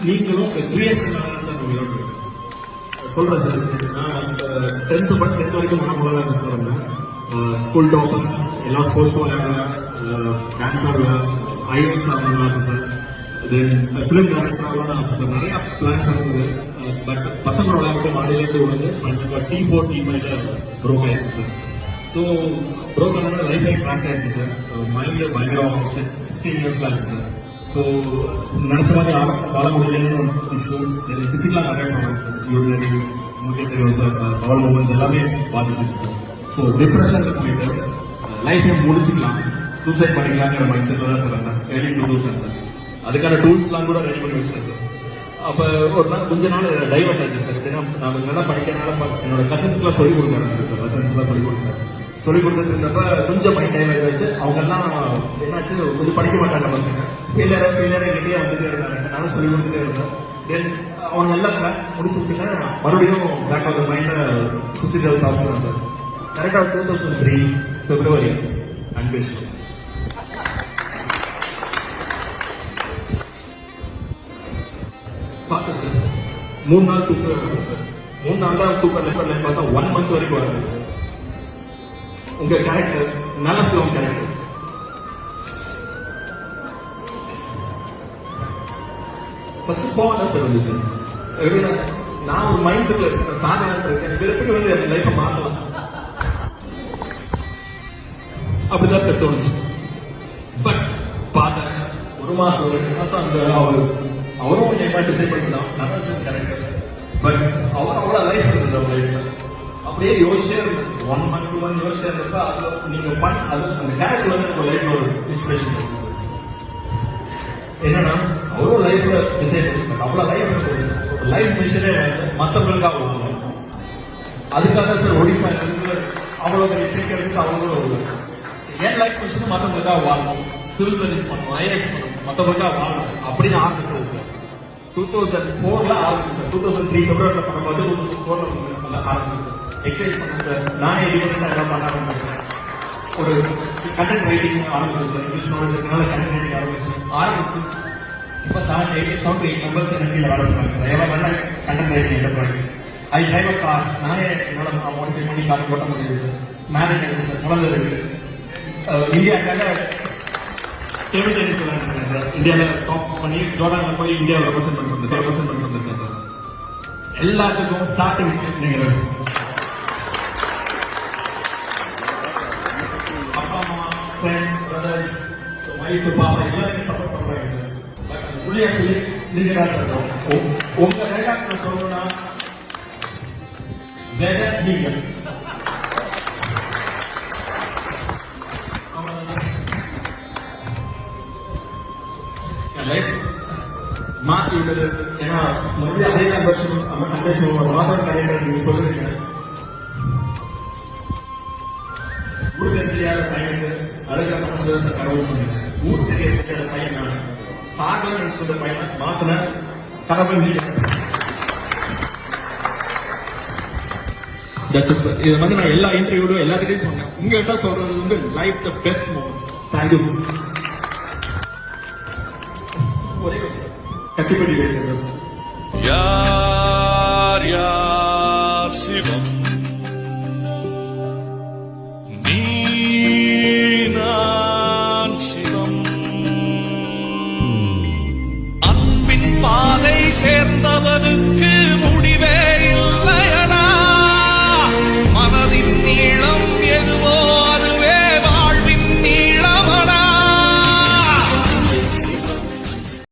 நீங்களும் 3 years sir உயிரோடு சொல்றேன் சார். நான் 10th வரைக்கும் நான் சார் ஸ்கூல் டாப்பர், எல்லா ஸ்போர்ட்ஸும் விளையாடுவேன், டான்ஸ் ஆடுவேன், ஐஎஸ் ஆகணும்னு ஆசை சார். தென் ஃபிலிம் டைரக்டராக தான் ஆசை சார். நிறைய பிளான்ஸ் இருந்தது. பட் பசங்களோட விளையாட்டு மாநிலத்தில் உள்ளது T4 T5 ப்ரோக் ஆயிடுச்சு சார். ஸோ ப்ரோக் ஆனது லைஃப் டைம் ட்ராக் ஆயிடுச்சு சார். மைண்டில் பயங்கரம் 16 இயர்ஸ்ல ஆயிடுச்சு சார். ஸோ நினைச்ச மாதிரி வாழ முடியலன்னு இஷ்யூ பிசிக்கலாக நிறைய ப்ராப்ளம் சார். யூரினரி முக்கிய தெரியும் சார். பவர் மூமெண்ட்ஸ் எல்லாமே பாதிச்சு சார். ஸோ டிப்ரெஷனுக்கு போயிட்டு லைஃபை முடிச்சுக்கலாம், சூசைட் பண்ணிக்கலாங்கிற மைண்ட் செட்டில் தான் சார் இருந்தேன். Early 2000 sir. அதுக்கான டூல்ஸ்லாம் கூட ரெடி பண்ணி வச்சுட்டேன் சார். அப்போ ஒரு நாள் கொஞ்ச நாள் டைவர்ட் ஆச்சு சார். ஏன்னா நான் நல்லா படிக்கிறதுனால என்னோட கசின்ஸ்லாம் சொல்லிக் கொடுக்க ஆரம்பிச்சேன் சார். கசின்ஸ்லாம் சொல்லிக் கொடுத்துட்டு இருந்தப்ப கொஞ்சம் மைண்ட் டைவர்ட் ஆயிடுச்சு. அவங்கெல்லாம் என்னாச்சு, கொஞ்சம் படிக்க மாட்டாங்க பசங்க. பிள்ளரை கிட்டே வந்துட்டே இருந்தாங்க. நானும் சொல்லிக் கொடுத்துட்டே இருந்தேன். தென் அவங்க எல்லாம் முடிச்சு விட்டுட்டேன். மறுபடியும் பேக் ஆஃப் த மைண்ட சுசிதல் தாட்ஸ் தான் சார். கரெக்டாக 2003 பிப்ரவரி அன்பேஷ் பார்த்தேன் சார். 3 நாள் தூக்கம் சார். 3 நாள் தான் தூக்கம் பார்த்தா 1 மந்த் வரைக்கும் வராது சார். உங்க கேரக்டர் நல்ல சிவம் கேரக்டர் ஃபர்ஸ்ட் போக சார் வந்துச்சு. நான் ஒரு மைண்ட் செட்ல இருக்கேன், சாதனை இருக்கேன், பிறப்புக்கு வந்து என் லைஃப்பை மாற்றலாம் அப்படிதான் சார் தோணுச்சு. பட் பார்த்தேன் 1 மாசம் 2 மாசம் அந்த அவரும் என்ன டிசைட் பண்ணிக்கலாம் நல்ல சார் கேரக்டர். பட் அவ்வளோ லைஃப் இருந்தது அவங்க லைஃப்ல. அப்படியே யோசிச்சே இருந்தது. 1 month 2 month யோசிச்சே இருந்தப்ப அது நீங்க அது அந்த கேரக்டர் வந்து நம்ம லைஃப்ல ஒரு இன்ஸ்பிரேஷன் இருக்கு சார். என்னன்னா அவரும் லைஃப்ல டிசைட் பண்ணிருக்காங்க. அவ்வளோ லைஃப் மிஷனே வந்து மற்றவங்களுக்காக போகணும். அதுக்காக சார் ஒடிசா இருந்து அவ்வளோ பெரிய சீக்கிரத்துக்கு அவ்வளோ என் லைஃப் மிஷன் மற்றவங்களுக்காக வாழணும், சிவில் சர்வீஸ் பண்ணணும், ஐஏஎஸ் பண்ணணும், மற்றவங்களுக்காக வாழணும் அப்படின்னு ஆரம்பிச்சது சார். 2004 ஆரம்பிச்சு சார். 2003 பிப்ரவரியில் பண்ணும்போது 2004 ஆரம்பிச்சு சார். எக்ஸசைஸ் பண்ணேன் சார். நானே எல்லாம் பண்ண ஆரம்பிச்சேன் சார். ஒரு கண்டென்ட் ரைட்டிங் ஆரம்பிச்சேன் சார். இங்கிலீஷ் நாலேஜ் இருக்கனால கண்டென்ட் ரைட்டிங் ஆரம்பிச்சு இப்போ 7-8 மெம்பர்ஸ் எனக்கு வேலை செய்வாங்க சார். எவ்வளோ கண்டென்ட் ரைட்டிங் என்டர்பிரைஸ். ஐ டிரைவ் அ கார். நானே என்னால் மாடிஃபை பண்ணி கார் ஓட்ட முடியுது சார். மேரேஜ் ஆயிடுச்சு சார். குழந்தை இருக்கு. இந்தியாக்காக டேபிள் டென்னிஸ் விளையாண்டுருக்கேன் சார். இந்தியாவில் டாப் பண்ணி ஜோர்டானில் போய் இந்தியாவை ரெப்ரசென்ட் பண்ணிட்டு வந்திருக்கேன் சார். எல்லாத்துக்கும் ஸ்டார்டிங் நீங்க அப்பா அம்மா, ஃப்ரெண்ட்ஸ், பிரதர்ஸ், ஒய்ஃப், பாப்பா எல்லாருமே சப்போர்ட் பண்றாங்க சார். பட் அது புள்ளியா சொல்லி நீங்க தான் சார். உங்க டைலாக் நான் சொல்லணும்னா நீங்க லைஃப் மாற்றி விட்டது. ஏன்னா மறுபடியும் அதே அம்பேஷன் மாதம் கலைஞர் நீங்க சொல்றீங்க. ஊருக்கு தெரியாத பையனுக்கு அழகிற மனசு கடவுள் சொன்னீங்க. ஊர் தெரியாத பையன் நான் சாகலாம் சொல்ற பையனை மாத்தின கடவுள் நீங்க. இது வந்து நான் எல்லா இன்டர்வியூலும் எல்லாத்துட்டையும் சொன்னேன். உங்ககிட்ட சொல்றது வந்து life the best moments. Thank you sir. ஒரே சார் கட்டிப்படி யார் யார் சிவம்